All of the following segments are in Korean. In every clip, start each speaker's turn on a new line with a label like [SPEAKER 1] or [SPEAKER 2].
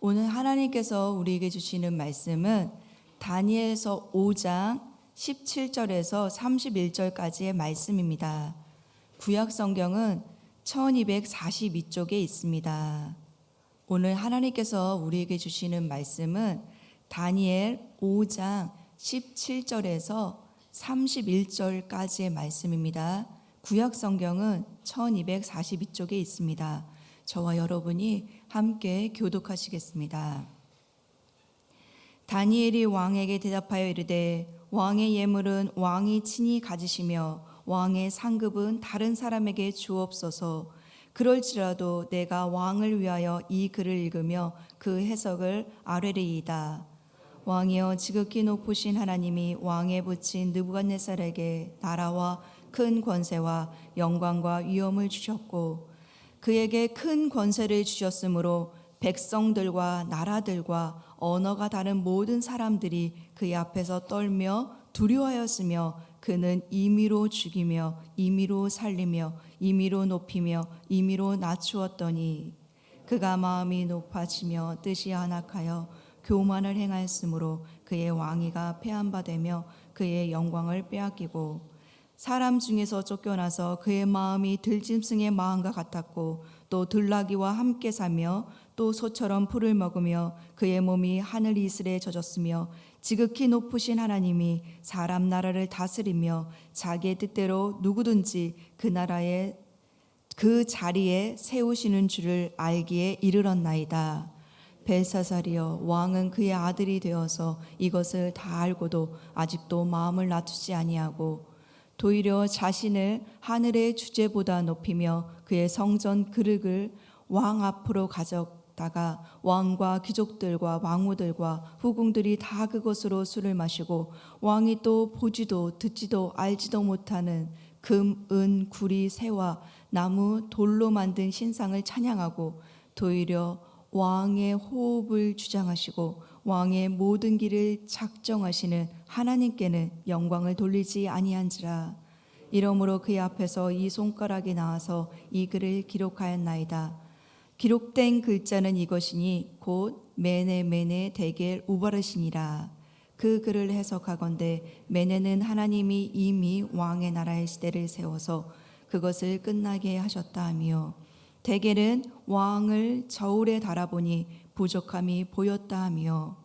[SPEAKER 1] 오늘 하나님께서 우리에게 주시는 말씀은 다니엘서 5장 17절에서 31절까지의 말씀입니다. 구약 성경은 1242쪽에 있습니다. 오늘 하나님께서 우리에게 주시는 말씀은 다니엘 5장 17절에서 31절까지의 말씀입니다. 구약 성경은 1242쪽에 있습니다. 저와 여러분이 함께 교독하시겠습니다. 다니엘이 왕에게 대답하여 이르되 왕의 예물은 왕이 친히 가지시며 왕의 상급은 다른 사람에게 주옵소서. 그럴지라도 내가 왕을 위하여 이 글을 읽으며 그 해석을 아뢰리이다. 왕이여 지극히 높으신 하나님이 왕에 붙인 느부갓네살에게 나라와 큰 권세와 영광과 위엄을 주셨고 그에게 큰 권세를 주셨으므로 백성들과 나라들과 언어가 다른 모든 사람들이 그의 앞에서 떨며 두려워하였으며 그는 임의로 죽이며 임의로 살리며 임의로 높이며 임의로 낮추었더니 그가 마음이 높아지며 뜻이 안악하여 교만을 행하였으므로 그의 왕위가 폐한바되며 그의 영광을 빼앗기고 사람 중에서 쫓겨나서 그의 마음이 들짐승의 마음과 같았고 또 들나귀와 함께 사며 또 소처럼 풀을 먹으며 그의 몸이 하늘 이슬에 젖었으며 지극히 높으신 하나님이 사람 나라를 다스리며 자기의 뜻대로 누구든지 그 나라에 그 자리에 세우시는 줄을 알기에 이르렀나이다. 벨사살이여 왕은 그의 아들이 되어서 이것을 다 알고도 아직도 마음을 낮추지 아니하고 도리어 자신을 하늘의 주제보다 높이며 그의 성전 그릇을 왕 앞으로 가져다가 왕과 귀족들과 왕후들과 후궁들이 다 그것으로 술을 마시고 왕이 또 보지도 듣지도 알지도 못하는 금, 은, 구리, 새와 나무, 돌로 만든 신상을 찬양하고 도리어 왕의 호흡을 주장하시고 왕의 모든 길을 작정하시는 하나님께는 영광을 돌리지 아니한지라. 이러므로 그의 앞에서 이 손가락이 나와서 이 글을 기록하였나이다. 기록된 글자는 이것이니 곧 메네 데겔 우바르시니라. 그 글을 해석하건대 메네는 하나님이 이미 왕의 나라의 시대를 세워서 그것을 끝나게 하셨다 하며 데겔은 왕을 저울에 달아보니 부족함이 보였다 하며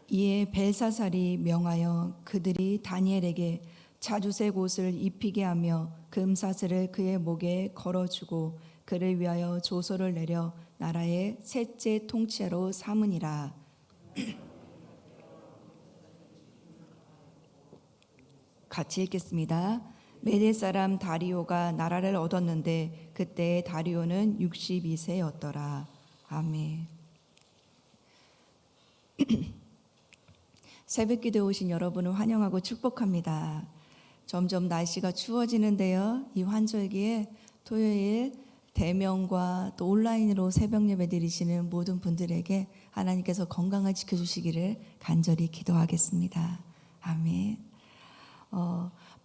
[SPEAKER 1] 이에 벨사살이 명하여 그들이 다니엘에게 자주색 옷을 입히게 하며 금사슬을 그의 목에 걸어주고 그를 위하여 조서를 내려 나라의 셋째 통치자로 삼으니라. 같이 읽겠습니다. 메대 사람 다리오가 나라를 얻었는데 그때 다리오는 62세였더라. 아멘. 새벽기도에 오신 여러분을 환영하고 축복합니다. 점점 날씨가 추워지는데요. 이 환절기에 토요일 대면과 또 온라인으로 새벽 예배 드리시는 모든 분들에게 하나님께서 건강을 지켜주시기를 간절히 기도하겠습니다. 아멘.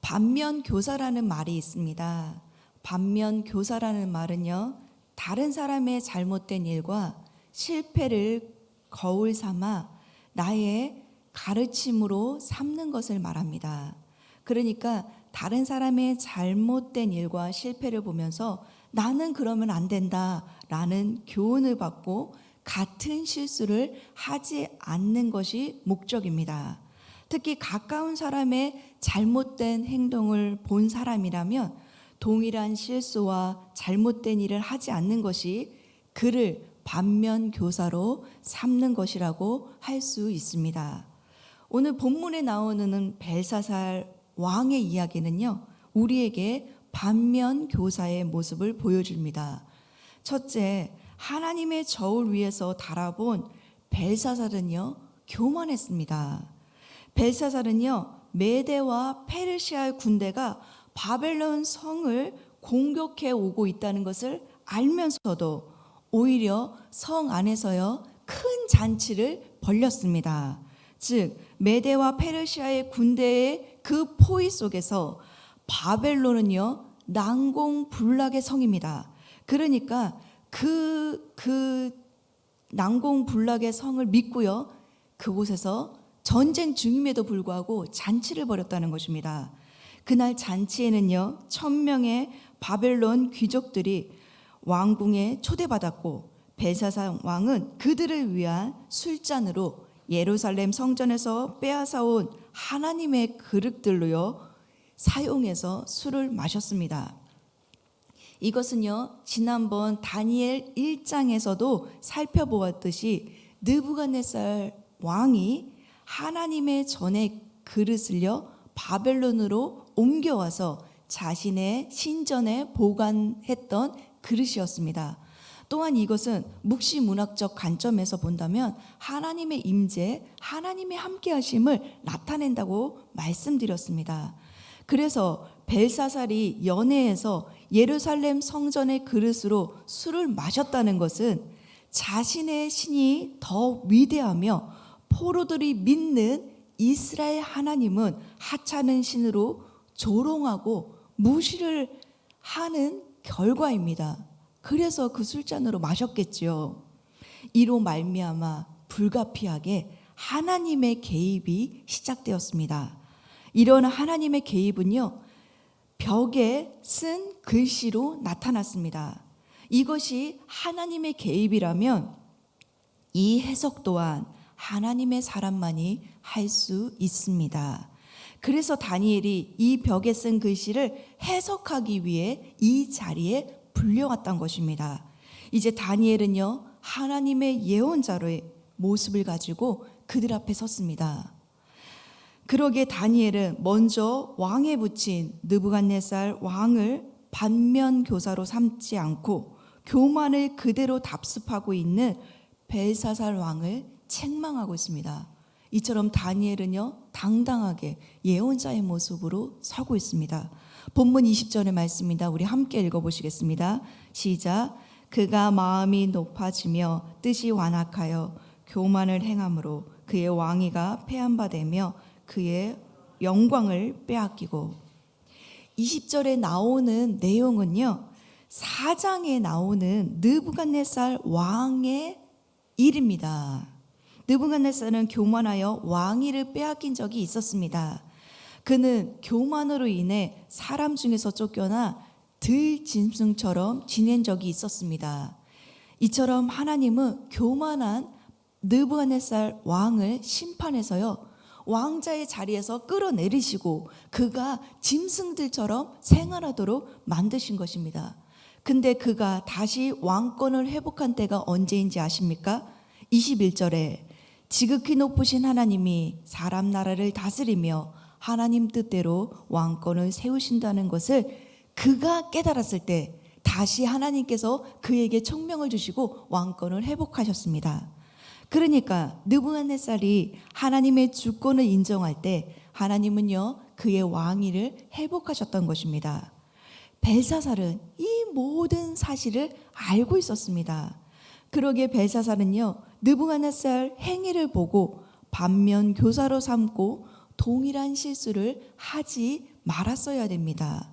[SPEAKER 1] 반면교사라는 말이 있습니다. 반면교사라는 말은요, 다른 사람의 잘못된 일과 실패를 거울 삼아 나의 가르침으로 삼는 것을 말합니다. 그러니까 다른 사람의 잘못된 일과 실패를 보면서 나는 그러면 안 된다라는 교훈을 받고 같은 실수를 하지 않는 것이 목적입니다. 특히 가까운 사람의 잘못된 행동을 본 사람이라면 동일한 실수와 잘못된 일을 하지 않는 것이 그를 반면교사로 삼는 것이라고 할 수 있습니다. 오늘 본문에 나오는 벨사살 왕의 이야기는요, 우리에게 반면교사의 모습을 보여줍니다. 첫째, 하나님의 저울 위에서 달아본 벨사살은요, 교만했습니다. 벨사살은요, 메대와 페르시아의 군대가 바벨론 성을 공격해 오고 있다는 것을 알면서도 오히려 성 안에서요, 큰 잔치를 벌였습니다. 즉 메대와 페르시아의 군대의 그 포위 속에서 바벨론은요 난공불락의 성입니다. 그러니까 그 난공불락의 성을 믿고요 그곳에서 전쟁 중임에도 불구하고 잔치를 벌였다는 것입니다. 그날 잔치에는요 1000명의 바벨론 귀족들이 왕궁에 초대받았고 벨사살 왕은 그들을 위한 술잔으로 예루살렘 성전에서 빼앗아온 하나님의 그릇들로요 사용해서 술을 마셨습니다. 이것은요 지난번 다니엘 1장에서도 살펴보았듯이 느부갓네살 왕이 하나님의 전의 그릇을요 바벨론으로 옮겨와서 자신의 신전에 보관했던 그릇이었습니다. 또한 이것은 묵시문학적 관점에서 본다면 하나님의 임재, 하나님의 함께하심을 나타낸다고 말씀드렸습니다. 그래서 벨사살이 연회에서 예루살렘 성전의 그릇으로 술을 마셨다는 것은 자신의 신이 더 위대하며 포로들이 믿는 이스라엘 하나님은 하찮은 신으로 조롱하고 무시를 하는 결과입니다. 그래서 그 술잔으로 마셨겠지요. 이로 말미암아 불가피하게 하나님의 개입이 시작되었습니다. 이런 하나님의 개입은요 벽에 쓴 글씨로 나타났습니다. 이것이 하나님의 개입이라면 이 해석 또한 하나님의 사람만이 할 수 있습니다. 그래서 다니엘이 이 벽에 쓴 글씨를 해석하기 위해 이 자리에 불려왔던 것입니다. 이제 다니엘은요 하나님의 예언자로의 모습을 가지고 그들 앞에 섰습니다. 그러기에 다니엘은 먼저 왕에 붙인 느부갓네살 왕을 반면교사로 삼지 않고 교만을 그대로 답습하고 있는 벨사살 왕을 책망하고 있습니다. 이처럼 다니엘은요 당당하게 예언자의 모습으로 서고 있습니다. 본문 20절의 말씀입니다. 우리 함께 읽어보시겠습니다. 시작. 그가 마음이 높아지며 뜻이 완악하여 교만을 행함으로 그의 왕위가 폐한바되며 그의 영광을 빼앗기고. 20절에 나오는 내용은요 4장에 나오는 느부갓네살 왕의 일입니다. 느부갓네살은 교만하여 왕위를 빼앗긴 적이 있었습니다. 그는 교만으로 인해 사람 중에서 쫓겨나 들짐승처럼 지낸 적이 있었습니다. 이처럼 하나님은 교만한 느부갓네살 왕을 심판해서요 왕자의 자리에서 끌어내리시고 그가 짐승들처럼 생활하도록 만드신 것입니다. 근데 그가 다시 왕권을 회복한 때가 언제인지 아십니까? 21절에 지극히 높으신 하나님이 사람 나라를 다스리며 하나님 뜻대로 왕권을 세우신다는 것을 그가 깨달았을 때 다시 하나님께서 그에게 총명을 주시고 왕권을 회복하셨습니다. 그러니까 느부갓네살이 하나님의 주권을 인정할 때 하나님은요 그의 왕위를 회복하셨던 것입니다. 벨사살은 이 모든 사실을 알고 있었습니다. 그러기에 벨사살은요 느부갓네살 행위를 보고 반면 교사로 삼고 동일한 실수를 하지 말았어야 됩니다.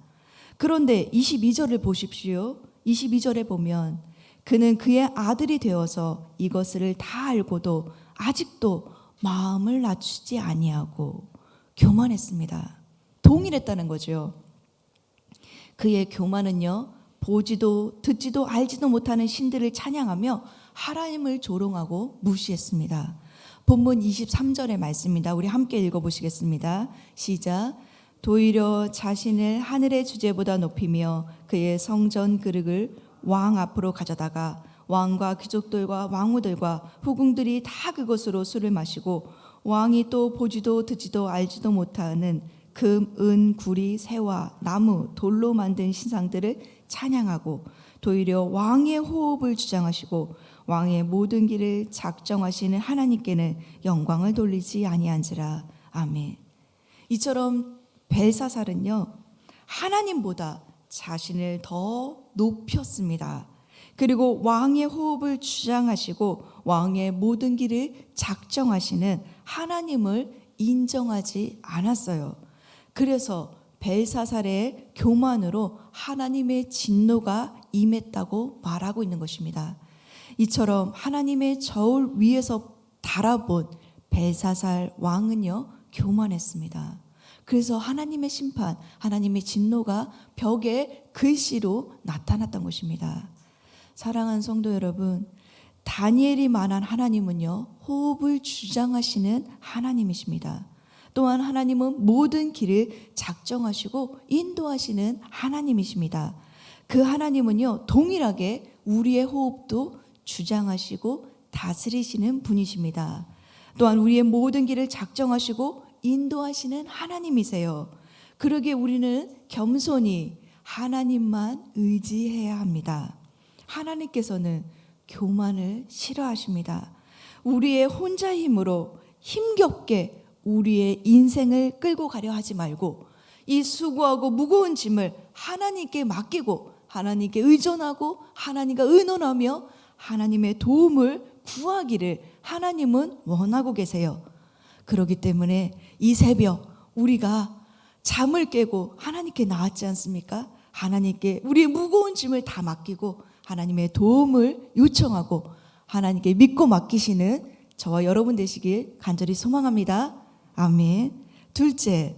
[SPEAKER 1] 그런데 22절을 보십시오. 22절에 보면 그는 그의 아들이 되어서 이것을 다 알고도 아직도 마음을 낮추지 아니하고 교만했습니다. 동일했다는 거죠. 그의 교만은요 보지도 듣지도 알지도 못하는 신들을 찬양하며 하나님을 조롱하고 무시했습니다. 본문 23절의 말씀입니다. 우리 함께 읽어보시겠습니다. 시작. 도리어 자신을 하늘의 주제보다 높이며 그의 성전 그릇을 왕 앞으로 가져다가 왕과 귀족들과 왕후들과 후궁들이 다 그것으로 술을 마시고 왕이 또 보지도 듣지도 알지도 못하는 금, 은, 구리, 새와 나무, 돌로 만든 신상들을 찬양하고 도리어 왕의 호흡을 주장하시고 왕의 모든 길을 작정하시는 하나님께는 영광을 돌리지 아니한지라. 아멘. 이처럼 벨사살은요 하나님보다 자신을 더 높였습니다. 그리고 왕의 호흡을 주장하시고 왕의 모든 길을 작정하시는 하나님을 인정하지 않았어요. 그래서 벨사살의 교만으로 하나님의 진노가 임했다고 말하고 있는 것입니다. 이처럼 하나님의 저울 위에서 달아본 벨사살 왕은요, 교만했습니다. 그래서 하나님의 심판, 하나님의 진노가 벽에 글씨로 나타났던 것입니다. 사랑하는 성도 여러분, 다니엘이 말한 하나님은요, 호흡을 주장하시는 하나님이십니다. 또한 하나님은 모든 길을 작정하시고 인도하시는 하나님이십니다. 그 하나님은요, 동일하게 우리의 호흡도 주장하시고 다스리시는 분이십니다. 또한 우리의 모든 길을 작정하시고 인도하시는 하나님이세요. 그러기에 우리는 겸손히 하나님만 의지해야 합니다. 하나님께서는 교만을 싫어하십니다. 우리의 혼자 힘으로 힘겹게 우리의 인생을 끌고 가려 하지 말고 이 수고하고 무거운 짐을 하나님께 맡기고 하나님께 의존하고 하나님과 의논하며 하나님의 도움을 구하기를 하나님은 원하고 계세요. 그렇기 때문에 이 새벽 우리가 잠을 깨고 하나님께 나왔지 않습니까? 하나님께 우리의 무거운 짐을 다 맡기고 하나님의 도움을 요청하고 하나님께 믿고 맡기시는 저와 여러분 되시길 간절히 소망합니다. 아멘. 둘째,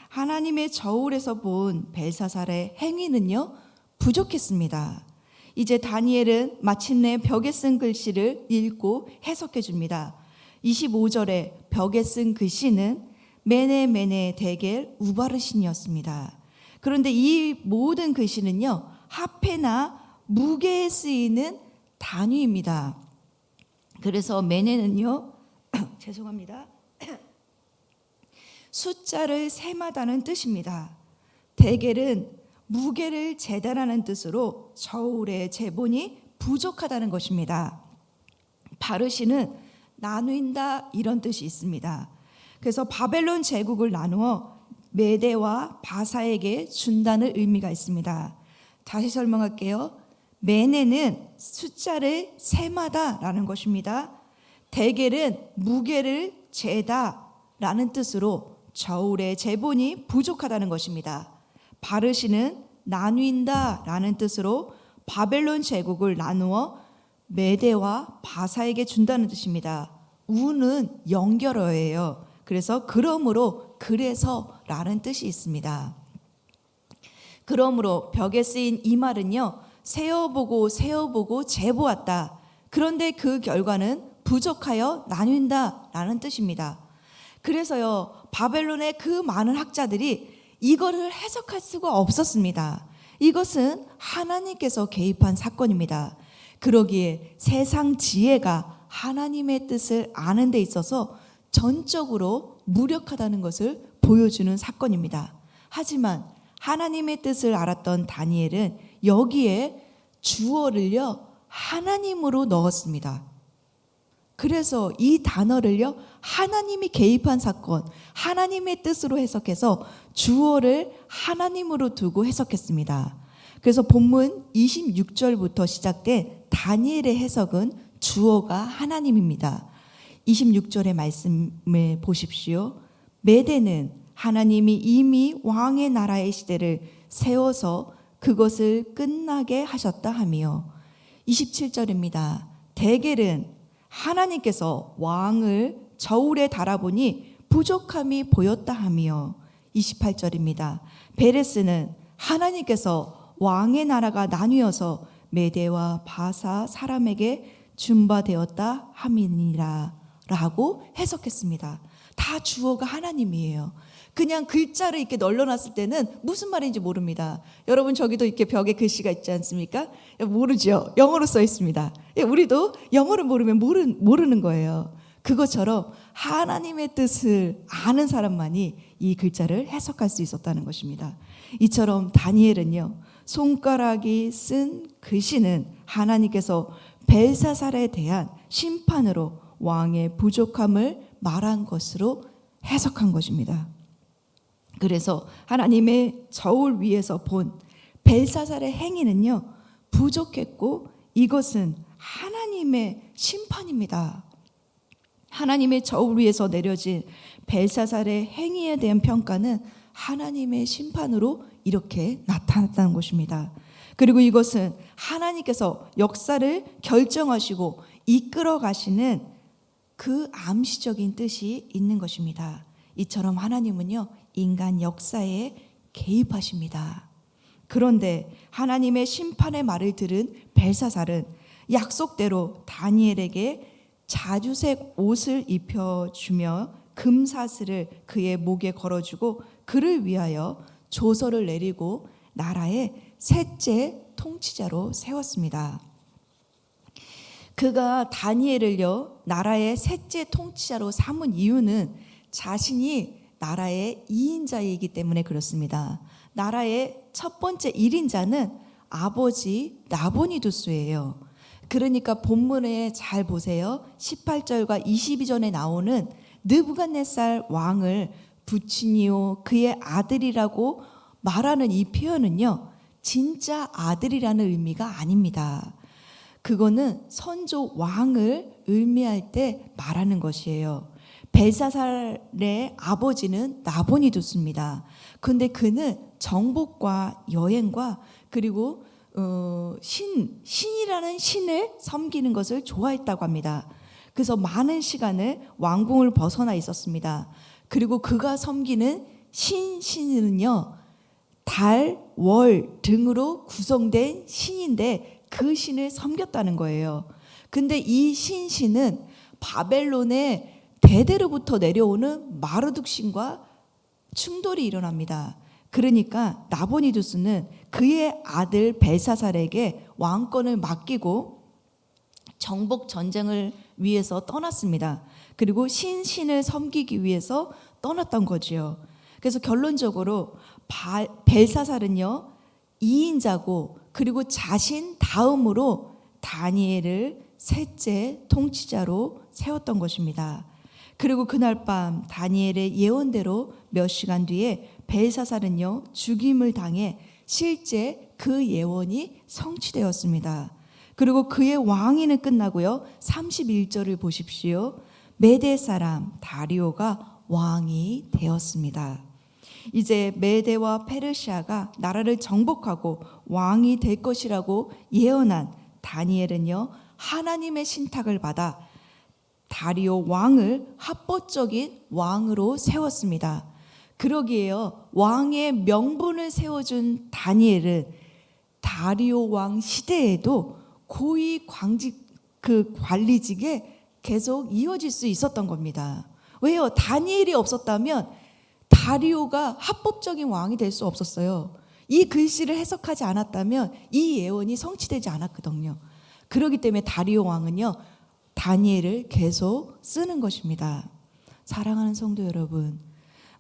[SPEAKER 1] 하나님의 저울에서 본 벨사살의 행위는요, 부족했습니다. 이제 다니엘은 마침내 벽에 쓴 글씨를 읽고 해석해 줍니다. 25절에 벽에 쓴 글씨는 메네 메네 데겔 우바르신이었습니다. 그런데 이 모든 글씨는요, 화폐나 무게에 쓰이는 단위입니다. 그래서 메네는요, 죄송합니다. 숫자를 셈하다는 뜻입니다. 데겔은 무게를 재다라는 뜻으로 저울의 재본이 부족하다는 것입니다. 바르시는 나누인다 이런 뜻이 있습니다. 그래서 바벨론 제국을 나누어 메대와 바사에게 준다는 의미가 있습니다. 다시 설명할게요. 메네는 숫자를 셈하다라는 것입니다. 데겔은 무게를 재다라는 뜻으로 저울의 재본이 부족하다는 것입니다. 바르시는 나누인다라는 뜻으로 바벨론 제국을 나누어 메대와 바사에게 준다는 뜻입니다. 우는 연결어예요. 그래서 그러므로 그래서라는 뜻이 있습니다. 그러므로 벽에 쓰인 이 말은요, 세어보고 재보았다. 그런데 그 결과는 부족하여 나뉜다라는 뜻입니다. 그래서요, 바벨론의 그 많은 학자들이 이거를 해석할 수가 없었습니다. 이것은 하나님께서 개입한 사건입니다. 그러기에 세상 지혜가 하나님의 뜻을 아는 데 있어서 전적으로 무력하다는 것을 보여주는 사건입니다. 하지만 하나님의 뜻을 알았던 다니엘은 여기에 주어를요, 하나님으로 넣었습니다. 그래서 이 단어를요, 하나님이 개입한 사건, 하나님의 뜻으로 해석해서 주어를 하나님으로 두고 해석했습니다. 그래서 본문 26절부터 시작된 다니엘의 해석은 주어가 하나님입니다. 26절의 말씀을 보십시오. 메대는 하나님이 이미 왕의 나라의 시대를 세워서 그것을 끝나게 하셨다 하며, 27절입니다. 데겔은 하나님께서 왕을 저울에 달아보니 부족함이 보였다 하며, 28절입니다. 베레스는 하나님께서 왕의 나라가 나뉘어서 메대와 바사 사람에게 준바되었다 함이니라 라고 해석했습니다. 다 주어가 하나님이에요. 그냥 글자를 이렇게 널려놨을 때는 무슨 말인지 모릅니다. 여러분, 저기도 이렇게 벽에 글씨가 있지 않습니까? 모르죠. 영어로 써 있습니다. 우리도 영어를 모르면 모르는 거예요. 그것처럼 하나님의 뜻을 아는 사람만이 이 글자를 해석할 수 있었다는 것입니다. 이처럼 다니엘은요, 손가락이 쓴 글씨는 하나님께서 벨사살에 대한 심판으로 왕의 부족함을 말한 것으로 해석한 것입니다. 그래서 하나님의 저울 위에서 본 벨사살의 행위는요, 부족했고 이것은 하나님의 심판입니다. 하나님의 저울 위에서 내려진 벨사살의 행위에 대한 평가는 하나님의 심판으로 이렇게 나타났다는 것입니다. 그리고 이것은 하나님께서 역사를 결정하시고 이끌어 가시는 그 암시적인 뜻이 있는 것입니다. 이처럼 하나님은요, 인간 역사에 개입하십니다. 그런데 하나님의 심판의 말을 들은 벨사살은 약속대로 다니엘에게 자주색 옷을 입혀주며 금사슬을 그의 목에 걸어주고 그를 위하여 조서를 내리고 나라의 셋째 통치자로 세웠습니다. 그가 다니엘을요, 나라의 셋째 통치자로 삼은 이유는 자신이 나라의 2인자이기 때문에 그렇습니다. 나라의 첫 번째 1인자는 아버지 나보니두스예요. 그러니까 본문에 잘 보세요. 18절과 22절에 나오는 느부갓네살 왕을 부친이요 그의 아들이라고 말하는 이 표현은요, 진짜 아들이라는 의미가 아닙니다. 그거는 선조 왕을 의미할 때 말하는 것이에요. 벨사살의 아버지는 나보니두스입니다. 근데 그는 정복과 여행과 그리고 신이라는 신을 섬기는 것을 좋아했다고 합니다. 그래서 많은 시간을 왕궁을 벗어나 있었습니다. 그리고 그가 섬기는 신은요, 달, 월 등으로 구성된 신인데 그 신을 섬겼다는 거예요. 근데 이 신은 바벨론의 대대로부터 내려오는 마르둑 신과 충돌이 일어납니다. 그러니까 나보니두스는 그의 아들 벨사살에게 왕권을 맡기고 정복 전쟁을 위해서 떠났습니다. 그리고 신을 섬기기 위해서 떠났던 거지요. 그래서 결론적으로 벨사살은요, 2인자고 그리고 자신 다음으로 다니엘을 셋째 통치자로 세웠던 것입니다. 그리고 그날 밤 다니엘의 예언대로 몇 시간 뒤에 벨사살은요, 죽임을 당해 실제 그 예언이 성취되었습니다. 그리고 그의 왕위는 끝나고요, 31절을 보십시오. 메대 사람 다리오가 왕이 되었습니다. 이제 메대와 페르시아가 나라를 정복하고 왕이 될 것이라고 예언한 다니엘은요, 하나님의 신탁을 받아 다리오 왕을 합법적인 왕으로 세웠습니다. 그러기에요, 왕의 명분을 세워준 다니엘은 다리오 왕 시대에도 고위 관리직에 계속 이어질 수 있었던 겁니다. 왜요? 다니엘이 없었다면 다리오가 합법적인 왕이 될 수 없었어요. 이 글씨를 해석하지 않았다면 이 예언이 성취되지 않았거든요. 그렇기 때문에 다리오 왕은요, 다니엘을 계속 쓰는 것입니다. 사랑하는 성도 여러분,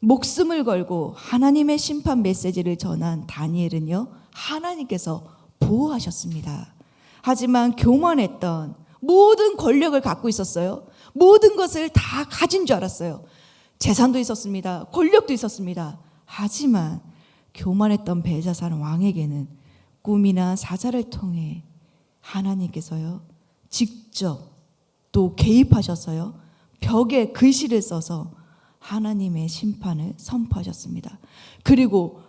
[SPEAKER 1] 목숨을 걸고 하나님의 심판 메시지를 전한 다니엘은요, 하나님께서 보호하셨습니다. 하지만 교만했던, 모든 권력을 갖고 있었어요. 모든 것을 다 가진 줄 알았어요. 재산도 있었습니다. 권력도 있었습니다. 하지만 교만했던 벨사살 왕에게는 꿈이나 사자를 통해 하나님께서요, 직접 또 개입하셔서요, 벽에 글씨를 써서 하나님의 심판을 선포하셨습니다. 그리고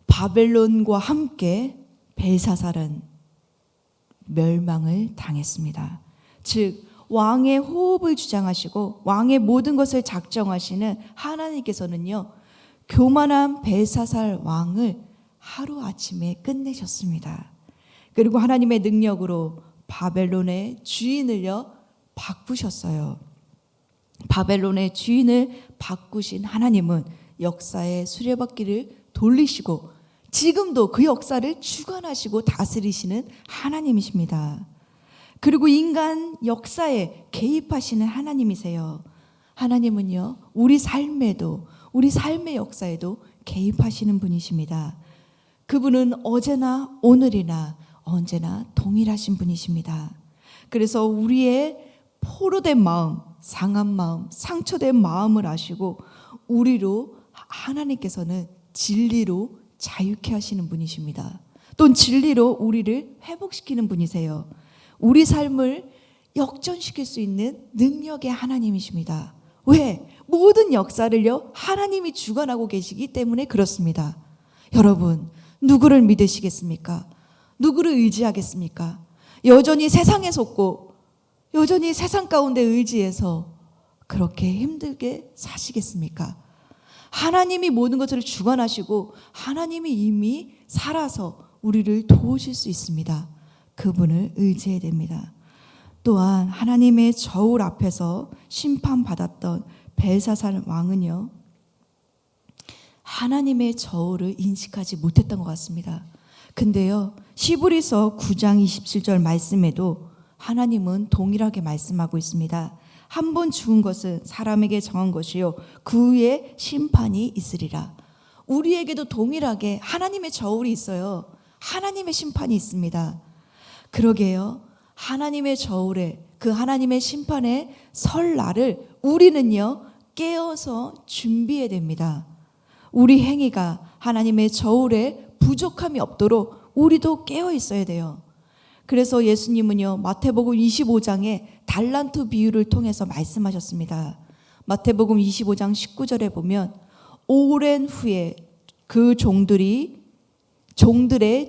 [SPEAKER 1] 바벨론과 함께 벨사살은 멸망을 당했습니다. 즉 왕의 호흡을 주장하시고 왕의 모든 것을 작정하시는 하나님께서는요, 교만한 벨사살 왕을 하루아침에 끝내셨습니다. 그리고 하나님의 능력으로 바벨론의 주인을요, 바꾸셨어요. 바벨론의 주인을 바꾸신 하나님은 역사의 수레바퀴를 돌리시고 지금도 그 역사를 주관하시고 다스리시는 하나님이십니다. 그리고 인간 역사에 개입하시는 하나님이세요. 하나님은요, 우리 삶에도, 우리 삶의 역사에도 개입하시는 분이십니다. 그분은 어제나 오늘이나 언제나 동일하신 분이십니다. 그래서 우리의 포로된 마음, 상한 마음, 상처된 마음을 아시고 우리로 하나님께서는 진리로 자유케 하시는 분이십니다. 또 진리로 우리를 회복시키는 분이세요. 우리 삶을 역전시킬 수 있는 능력의 하나님이십니다. 왜? 모든 역사를요 하나님이 주관하고 계시기 때문에 그렇습니다. 여러분, 누구를 믿으시겠습니까? 누구를 의지하겠습니까? 여전히 세상에 속고 여전히 세상 가운데 의지해서 그렇게 힘들게 사시겠습니까? 하나님이 모든 것을 주관하시고 하나님이 이미 살아서 우리를 도우실 수 있습니다. 그분을 의지해야 됩니다. 또한 하나님의 저울 앞에서 심판받았던 벨사살 왕은요, 하나님의 저울을 인식하지 못했던 것 같습니다. 근데요, 히브리서 9장 27절 말씀에도 하나님은 동일하게 말씀하고 있습니다. 한 번 죽은 것은 사람에게 정한 것이요 그 후에 심판이 있으리라. 우리에게도 동일하게 하나님의 저울이 있어요. 하나님의 심판이 있습니다. 그러게요, 하나님의 저울에 그 하나님의 심판에 설 날을 우리는요 깨어서 준비해야 됩니다. 우리 행위가 하나님의 저울에 부족함이 없도록 우리도 깨어 있어야 돼요. 그래서 예수님은요 마태복음 25장에 달란트 비유를 통해서 말씀하셨습니다. 마태복음 25장 19절에 보면 오랜 후에 그 종들의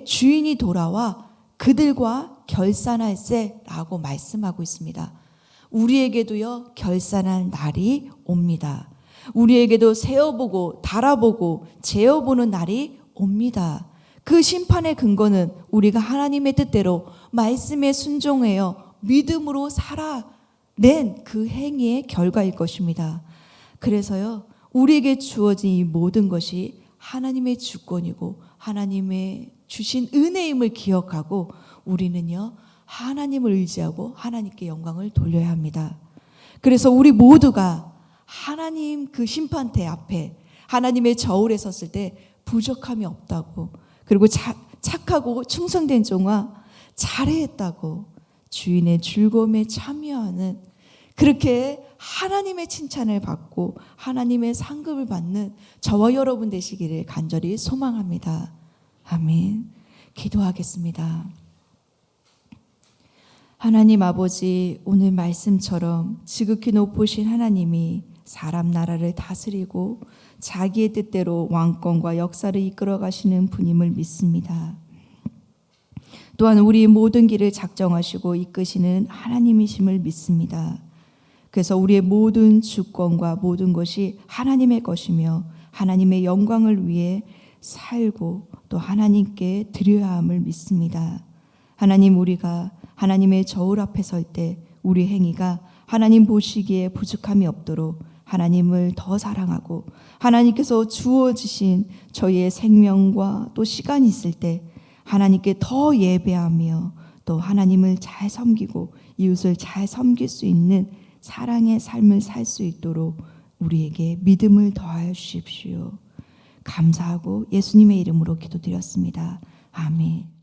[SPEAKER 1] 주인이 돌아와 그들과 결산할세라고 말씀하고 있습니다. 우리에게도요 결산할 날이 옵니다. 우리에게도 세어보고 달아보고 재어보는 날이 옵니다. 그 심판의 근거는 우리가 하나님의 뜻대로 말씀에 순종하여 믿음으로 살아낸 그 행위의 결과일 것입니다. 그래서요 우리에게 주어진 이 모든 것이 하나님의 주권이고 하나님의 주신 은혜임을 기억하고 우리는요 하나님을 의지하고 하나님께 영광을 돌려야 합니다. 그래서 우리 모두가 하나님 그 심판대 앞에 하나님의 저울에 섰을 때 부족함이 없다고, 그리고 착하고 충성된 종아 잘했다고 주인의 즐거움에 참여하는, 그렇게 하나님의 칭찬을 받고 하나님의 상급을 받는 저와 여러분 되시기를 간절히 소망합니다. 아멘. 기도하겠습니다. 하나님 아버지, 오늘 말씀처럼 지극히 높으신 하나님이 사람 나라를 다스리고 자기의 뜻대로 왕권과 역사를 이끌어 가시는 분임을 믿습니다. 또한 우리 모든 길을 작정하시고 이끄시는 하나님이심을 믿습니다. 그래서 우리의 모든 주권과 모든 것이 하나님의 것이며 하나님의 영광을 위해 살고 또 하나님께 드려야 함을 믿습니다. 하나님, 우리가 하나님의 저울 앞에 설 때 우리 행위가 하나님 보시기에 부족함이 없도록 하나님을 더 사랑하고 하나님께서 주어주신 저희의 생명과 또 시간이 있을 때 하나님께 더 예배하며 또 하나님을 잘 섬기고 이웃을 잘 섬길 수 있는 사랑의 삶을 살 수 있도록 우리에게 믿음을 더하여 주십시오. 감사하고 예수님의 이름으로 기도드렸습니다. 아멘.